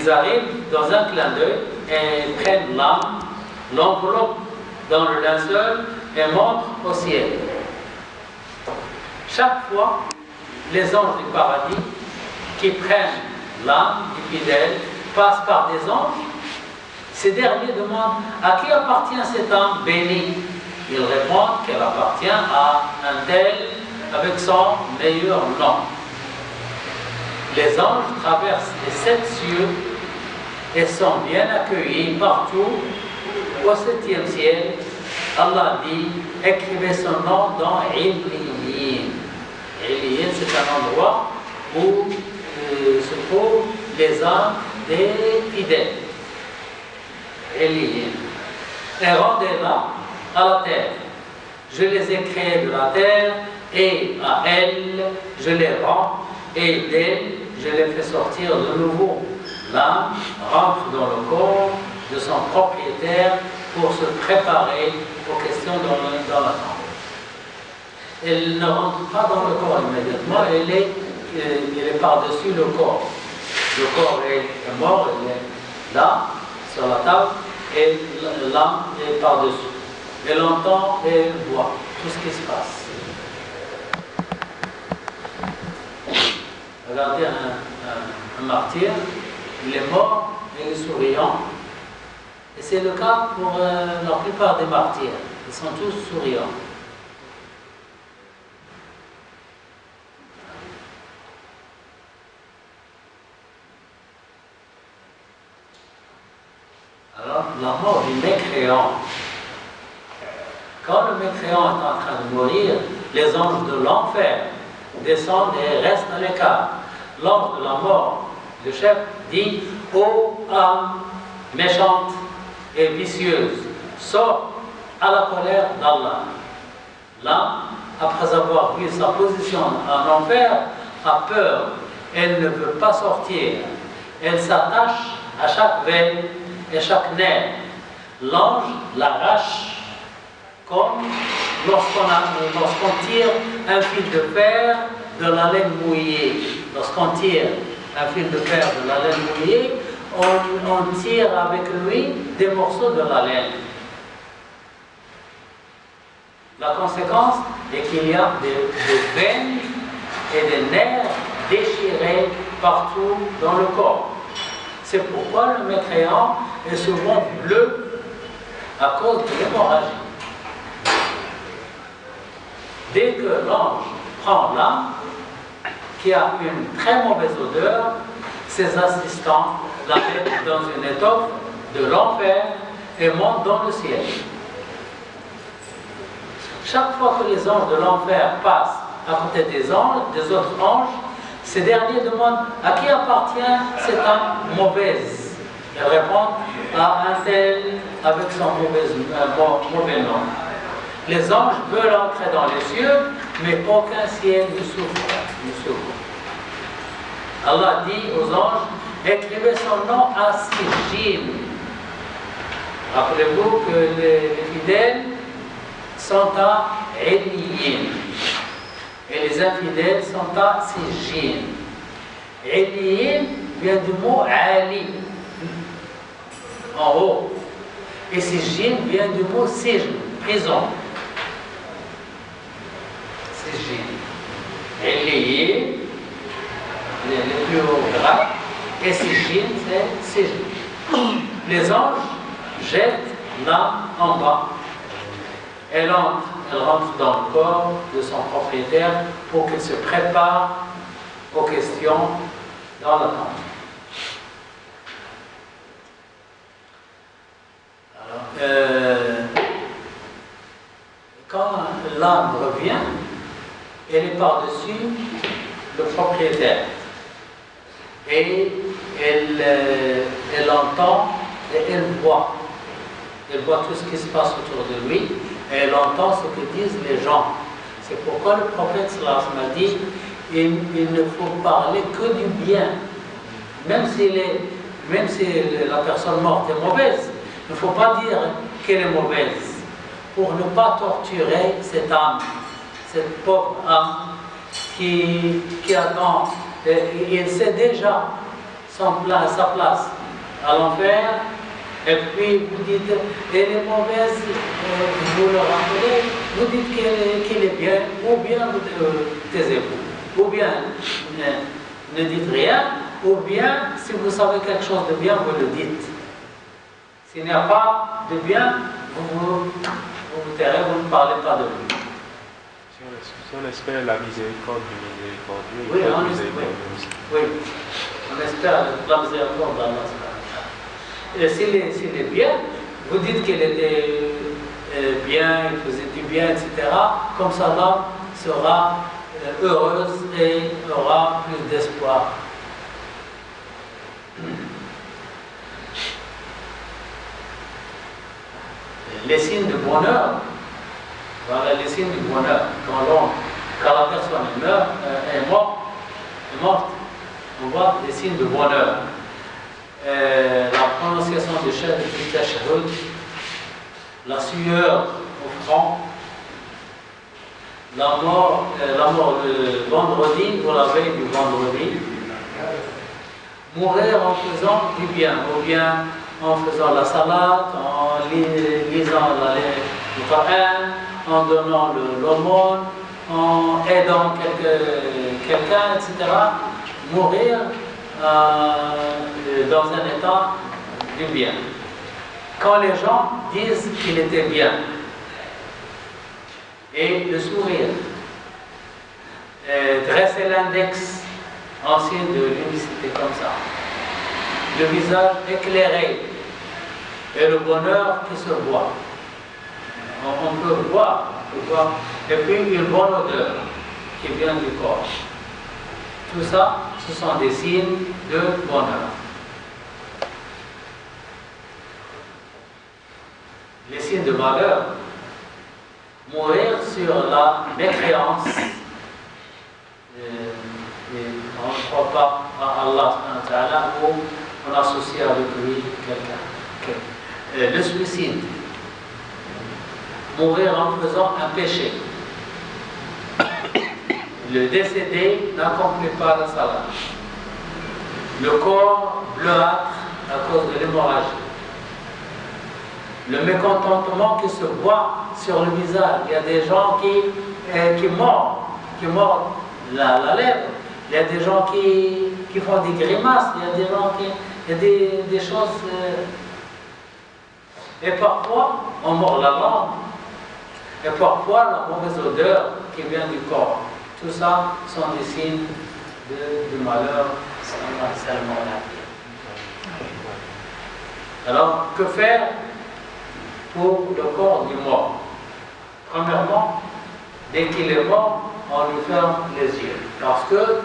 ils arrivent dans un clin d'œil et prennent l'âme, l'enveloppe dans le linceul et montent au ciel. Chaque fois, les anges du paradis qui prennent l'âme du fidèle passent par des anges. Ces derniers demandent à qui appartient cette âme bénie. Ils répondent qu'elle appartient à un tel avec son meilleur nom. Les anges traversent les 7 cieux et sont bien accueillis partout. Au 7e ciel, Allah dit, écrivez son nom dans Illiyin. Illiyin, c'est un endroit où se trouvent les âmes des fidèles. Illiyin. Et rendez-la à la terre. Je les ai créés de la terre et à elle, je les rends et d'elle, je les fais sortir de nouveau. L'âme rentre dans le corps de son propriétaire pour se préparer aux questions dans la tombe. Elle ne rentre pas dans le corps immédiatement, elle est par-dessus le corps. Le corps est mort, elle est là, sur la table, et l'âme est par-dessus. Elle entend et elle voit tout ce qui se passe. Regardez un martyr, il est mort et il est souriant. Et c'est le cas pour la plupart des martyrs. Ils sont tous souriants. Alors, la mort du mécréant. Quand le mécréant est en train de mourir, les anges de l'enfer descendent et restent à l'écart. L'ange de la mort, le chef, dit « Ô âme méchante et vicieuse, sors à la colère d'Allah. » L'âme, après avoir vu sa position en enfer, a peur. Elle ne veut pas sortir. Elle s'attache à chaque veine et chaque nerf. L'ange l'arrache comme lorsqu'on tire un fil de fer de la laine mouillée. Lorsqu'on tire un fil de fer de la laine mouillée, on tire avec lui des morceaux de la laine. La conséquence est qu'il y a des veines et des nerfs déchirés partout dans le corps. C'est pourquoi le mécréant est souvent bleu à cause de l'hémorragie. Dès que l'ange prend l'âme, qui a une très mauvaise odeur, ses assistants la mettent dans une étoffe de l'enfer et montent dans le ciel. Chaque fois que les anges de l'enfer passent à côté des autres anges, ces derniers demandent à qui appartient cette âme mauvaise. Ils répondent à un tel avec son mauvais nom. Les anges veulent entrer dans les cieux, mais aucun ciel ne s'ouvre. Allah dit aux anges, écrivez son nom à Sijjin. Rappelez-vous que les fidèles sont à Illiyin et les infidèles sont à Sijjin. Illiyin vient du mot Ali, en haut, et Sijjin vient du mot Sijn, prison. Illiyin, les plus hauts grades, et Sijjin, c'est Sijn. Les anges jettent l'âme en bas. Elle rentre dans le corps de son propriétaire pour qu'il se prépare aux questions dans la tombe. Quand l'âme revient, elle est par-dessus le propriétaire. Et elle entend et elle voit. Elle voit tout ce qui se passe autour de lui et elle entend ce que disent les gens. C'est pourquoi le prophète sallallahu alayhi wa sallam a dit il ne faut parler que du bien. Même si la personne morte est mauvaise, il ne faut pas dire qu'elle est mauvaise pour ne pas torturer cette âme, cette pauvre âme qui attend. Il sait déjà sa place à l'enfer, et puis vous dites, elle est mauvaise, vous le rappelez, vous dites qu'il est bien, ou bien taisez-vous, ou bien ne dites rien, ou bien si vous savez quelque chose de bien, vous le dites. S'il n'y a pas de bien, vous vous tairez, vous ne parlez pas de lui. Si on espère la miséricorde du miséricordieux, oui, oui, on espère la miséricorde d'Allah. Et s'il est bien, vous dites qu'il était bien, il faisait du bien, etc. Comme ça, l'âme sera heureuse et aura plus d'espoir. Les signes de bonheur, voilà les signes du bonheur. Quand la personne est morte, on voit des signes de bonheur. La prononciation du tashahhud, la sueur au front, la mort le vendredi ou la veille du vendredi, mourir en faisant du bien, ou bien en faisant la salade, en lisant le Coran, en donnant l'aumône, en aidant quelqu'un, etc. Mourir dans un état du bien. Quand les gens disent qu'il était bien, et le sourire, dresser l'index en signe de l'unicité comme ça, le visage éclairé et le bonheur qui se voit. On peut voir, et puis une bonne odeur qui vient du corps. Tout ça, ce sont des signes de bonheur. Les signes de malheur, mourir sur la mécréance, on ne croit pas à Allah ou on associe avec lui quelqu'un. Le suicide, mourir en faisant un péché. Le décédé n'accomplit pas la salat. Le corps bleuâtre à cause de l'hémorragie. Le mécontentement qui se voit sur le visage. Il y a des gens qui mordent la lèvre. Il y a des gens qui font des grimaces. Il y a des gens il y a des choses. Et parfois, on mord la langue. Et parfois, la mauvaise odeur qui vient du corps. Tout ça sont des signes de malheur. Alors, que faire pour le corps du mort? Premièrement, dès qu'il est mort, on lui ferme les yeux. Parce que